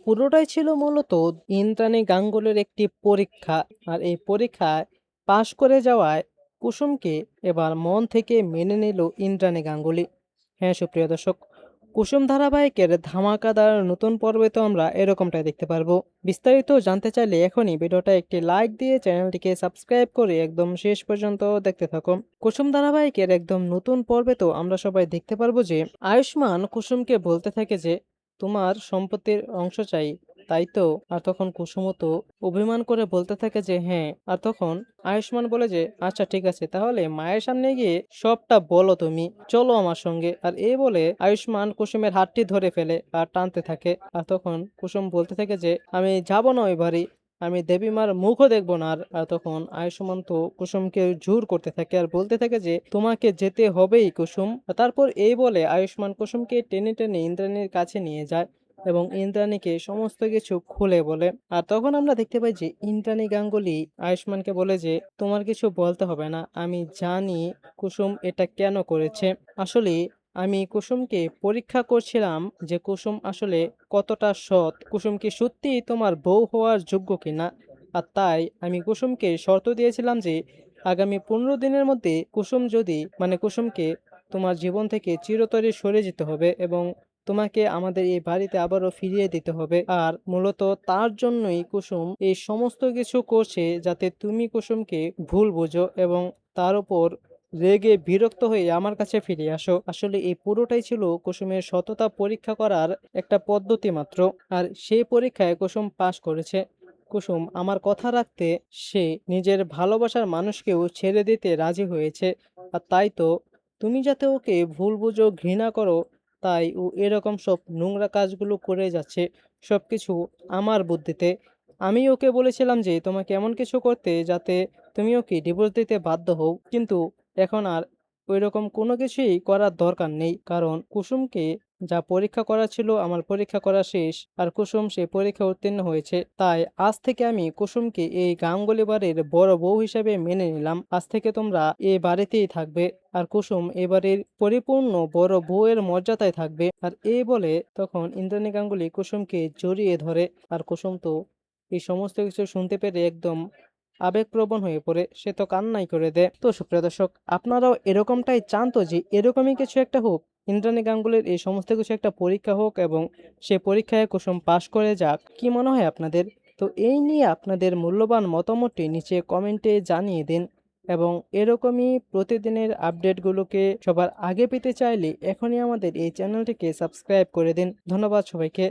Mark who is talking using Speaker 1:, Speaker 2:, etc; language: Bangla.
Speaker 1: পুরোটাই ছিল মূলত ইন্দ্রাণী গাঙ্গুলির একটি পরীক্ষা। আর এই পরীক্ষায় পাশ করে যাওয়ায় কুসুমকে এবার মন থেকে মেনে নিল ইন্দ্রাণী গাঙ্গুলি। হ্যাঁ সুপ্রিয় দর্শক, কুসুম ধারাবাহিকের ধামাকাদার নতুন পর্বে তো আমরা এরকমটাই দেখতে পারবো। বিস্তারিত জানতে চাইলে এখনই ভিডিওটা একটি লাইক দিয়ে চ্যানেলটিকে সাবস্ক্রাইব করে একদম শেষ পর্যন্ত দেখতে থাকুন। কুসুম ধারাবাহিকের একদম নতুন পর্বে তো আমরা সবাই দেখতে পারবো যে আয়ুষ্মান কুসুমকে বলতে থাকে যে তোমার সম্পত্তির অংশ চাই, তাই তো? আর তখন কুসুমও তো অভিমান করে বলতে থাকে যে হ্যাঁ। আর তখন আয়ুষ্মান বলে যে আচ্ছা ঠিক আছে, তাহলে মায়ের সামনে গিয়ে সবটা বলো, তুমি চলো আমার সঙ্গে। আর এই বলে আয়ুষ্মান কুসুমের হাতটি ধরে ফেলে আর টানতে থাকে। আর তখন কুসুম বলতে থাকে যে আমি যাব না ওই বাড়ি, আমি দেবীমার মুখও দেখবো না। আর তখন আয়ুষ্মান তো কুসুমকে জোর করতে থাকে আর বলতে থাকে যে তোমাকে যেতে হবেই কুসুম। তারপর এই বলে আয়ুষ্মান কুসুমকে টেনে টেনে ইন্দ্রাণীর কাছে নিয়ে যায় এবং ইন্দ্রাণীকে সমস্ত কিছু খুলে বলে। আর তখন আমরা দেখতে পাই যে ইন্দ্রাণী গাঙ্গুলি আয়ুষ্মানকে বলে যে তোমার কিছু বলতে হবে না, আমি জানি কুসুম এটা কেন করেছে। আসলে আমি কুসুমকে পরীক্ষা করছিলাম যে কুসুম আসলে কতটা সৎ, কুসুম কি সত্যিই তোমার বউ হওয়ার যোগ্য কিনা। আর তাই আমি কুসুমকে শর্ত দিয়েছিলাম যে আগামী 15 দিনের মধ্যে কুসুম যদি কুসুমকে তোমার জীবন থেকে চিরতরে সরে যেতে হবে এবং তোমাকে আমাদের এই বাড়িতে আবারও ফিরিয়ে দিতে হবে। আর মূলত তার জন্যই কুসুম এই সমস্ত কিছু করছে, যাতে তুমি কুসুমকে ভুল বুঝো এবং তার উপর রেগে বিরক্ত হয়ে আমার কাছে ফিরে আসো। আসলে এই পুরোটাই ছিল কুসুমের সততা পরীক্ষা করার একটা পদ্ধতি মাত্র। আর সেই পরীক্ষায় কুসুম পাশ করেছে। কুসুম আমার কথা রাখতে সে নিজের ভালোবাসার মানুষকেও ছেড়ে দিতে রাজি হয়েছে। আর তাই তো তুমি যাতে ওকে ভুল বুঝো, ঘৃণা করো, তাই ও এরকম সব নোংরা কাজগুলো করে যাচ্ছে, সবকিছু আমার বুদ্ধিতে। আমি ওকে বলেছিলাম যে তোমাকে এমন কিছু করতে যাতে তুমি ওকে ডিভোর্স দিতে বাধ্য হও, কিন্তু এখন আর ওইরকম কোনো কিছুই করার দরকার নেই, কারণ কুসুমকে যা পরীক্ষা করা ছিল আমার পরীক্ষা করা শেষ। আর কুসুম সে পরীক্ষা উত্তীর্ণ হয়েছে, তাই আজ থেকে আমি কুসুমকে এই গাঙ্গুলি বাড়ির বড় বউ হিসেবে মেনে নিলাম। আজ থেকে তোমরা এই বাড়িতেই থাকবে আর কুসুম এবারের পরিপূর্ণ বড় বউয়ের মর্যাদায় থাকবে। আর এই বলে তখন ইন্দ্রাণী গাঙ্গুলি কুসুমকে জড়িয়ে ধরে। আর কুসুম তো এই সমস্ত কিছু শুনতে পেরে একদম আবেগপ্রবণ হয়ে পড়ে, সে তো কান্নাই করে দেয়। তো সুপ্রিয় দর্শক, আপনারাও এরকমটাই চান তো যে এরকমই কিছু একটা হোক, ইন্দ্রাণী গাঙ্গুলির এই সমস্ত কিছু একটা পরীক্ষা হোক এবং সে পরীক্ষায় কুসুম পাশ করে যাক? কি মনে হয় আপনাদের? তো এই নিয়ে আপনাদের মূল্যবান মতামতটি নিচে কমেন্টে জানিয়ে দিন এবং এরকমই প্রতিদিনের আপডেটগুলোকে সবার আগে পেতে চাইলে এখনই আমাদের এই চ্যানেলটিকে সাবস্ক্রাইব করে দিন। ধন্যবাদ সবাইকে।